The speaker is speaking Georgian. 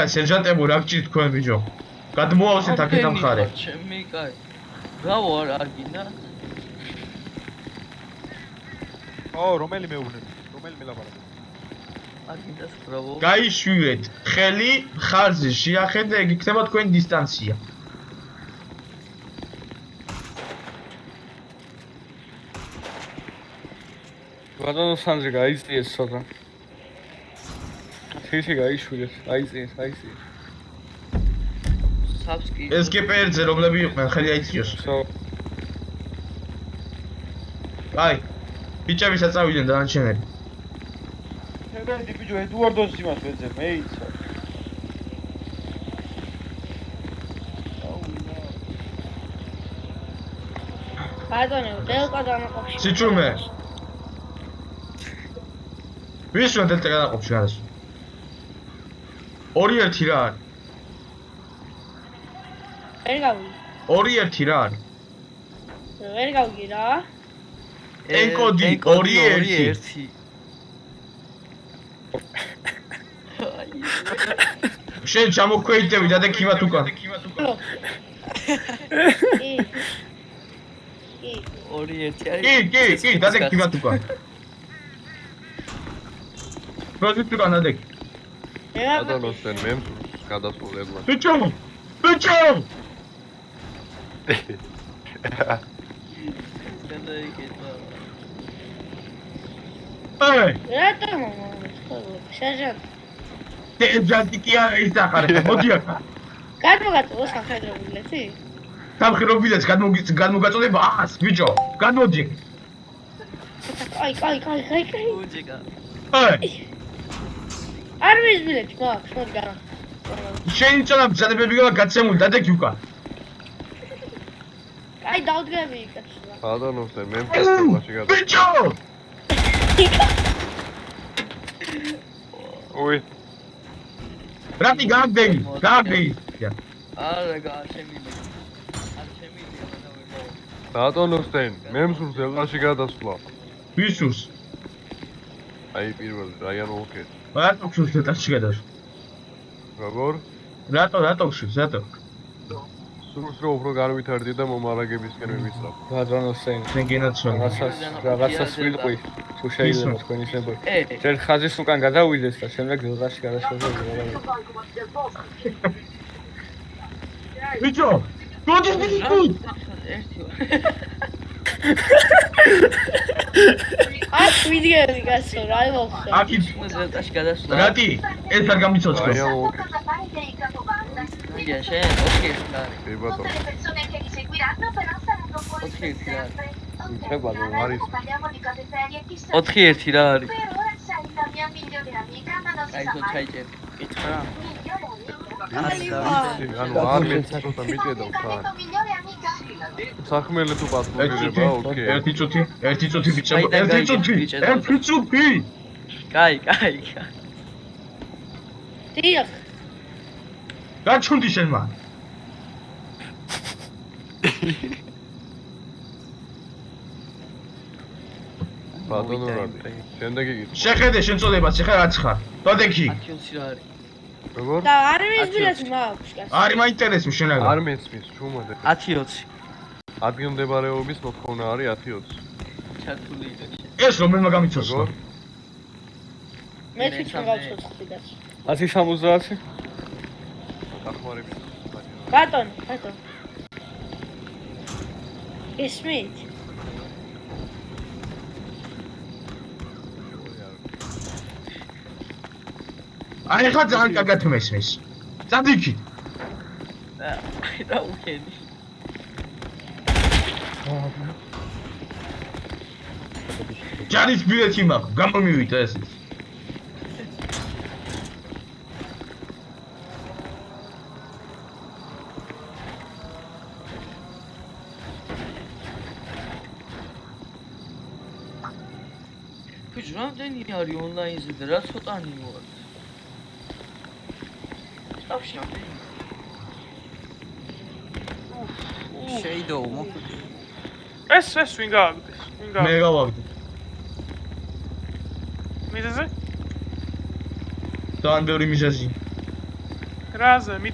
სერჟანტებო, რა გჭირთ თქვენ ბიჭო? გადმოავსეთ აქედან მხარე. ჩემი კაი. რავო არ გინდა? რომელი მეუბნები? რომელი მელაპარაკე? არ გინდა რავო. გაიშვიეთ, ხელი მხარზე შეახეთ და ეგ იქნება თქვენი დისტანცია. ბატონო სანდრე გაიწიეს ცოტა. შეიძლება გაიშვიეთ, აიწიეს. საბსკი. ეს კიპერზე რომლები იყვნენ, ხელი აიწიოს. აი, ბიჭებისაც წავიდნენ დანარჩენები. შეგედი ბიჭო, ედუარდოს იმას ვეძებ, მეიცა. ბატონო, დელტა დამაყოფში. სიჩუმე. ვის რომ დელტა დამაყოფში არის? 2-1 რა არის? ვერ გავიგე. 2-1 რა არის? ვერ გავიგე რა. ენკოდი 2-1. შენ ჩამოქვეითები და დაკიმათ უკან. კი. 2-1 არის. კი, დაკიმათ უკან. პროზექტ უკან დაკ. ბატონო სენ მე გადასულებ. ბიჭო! აი, რატომ სერჟანტ? სერჟანტი კი არა ის ახარება, მოდი აქ. გადმოგაწოდო სამხედრო ბილეთი? სამხედრო ბილეთს გადმოგაწოდება 100, ბიჭო, გადმოდი. კაი. უჯიკა. აი, არმიის ბილეთი მაქვს, მოდი განა. შენი წონა ბრძანებები გავა გაცემული, დადექი უკან. კაი, დავდგები კაცო. ბატონო სენ მე მფესტებაში გადა. ბიჭო! ой რატი გაგდები? არა გააშემილი. არ შემილია და ვიყო. ბატონო სენ მე მსურს ელაში გადასვლა. ვისურს? აი პირველ რაიან ოკეთ. რატო გშურს დეტალში გადასვლა? როგორ? რატო გშურს? სურს რომ უფრო განვითარდი და მომარაგებისკენ მივისწრაფ. ბატონო სენ შენ გენაცვალე. რაღაცას ვიყვი, თუ შეიძლება თქვენ ისებო. ჯერ ხაზის უკან გადავიდეს და შემდეგ დელტაში გადასვლაზე. ბიჭო, გოდი აქ ვიდგები კაცო, რა იმოხდა? აქ დელტაში გადასვლა. რატი? ეს არ გამიცოცხლო. რაიან ოკეთ. ია შენ 2-1 არის. კი ბატონო. 4-1 არის. ხება რომ არის 4-1 რა არის. აი აი თო ჩაიჭერ. კითხა. ანუ არმიეთ ცოტა მიჭედავ თან. საქმელი თუ პატრულირება, ოკეი. ერთი წუთი ბიჭებო, ერთი წუთი. კაი. დიახ. გაჩუნდი შენ მან. ბატონო რატი? შემდეგი გითხრა. შეხედე შენ წოდებას, შეხა რაც ხარ. დადექი. 10-20 რა არის. როგორ? და არმიის ბილეთი მაქვს კაცო. არი მაინტერესებს შენაგან. არ მესმის, ჩუმადე. 10-20. ადგილმდებარეობის მოთხოვნა არის 10-20. ჩართული იყო. ეს რომელმა გამიცოცხლო? როგორ? მე თვითონ გავცოცხლი კაცო. 170. დახმარებით. ბატონო. ისმით. აი ხა ძალიან კარგად მესმის. წადიქით. რა უქენი. ჯარის ბილეთი მაქვს, გამომივიდა ეს. ბიჭო, რამდენი არის ონლაინზე და რა ცოტანი ვარ. სტავში რამდენი? შეიდო მო ეს ვინ გააგდეს? მე გავაგდე. მიზეზი? ძალიან ბევრი მიზეზი. რაზე მით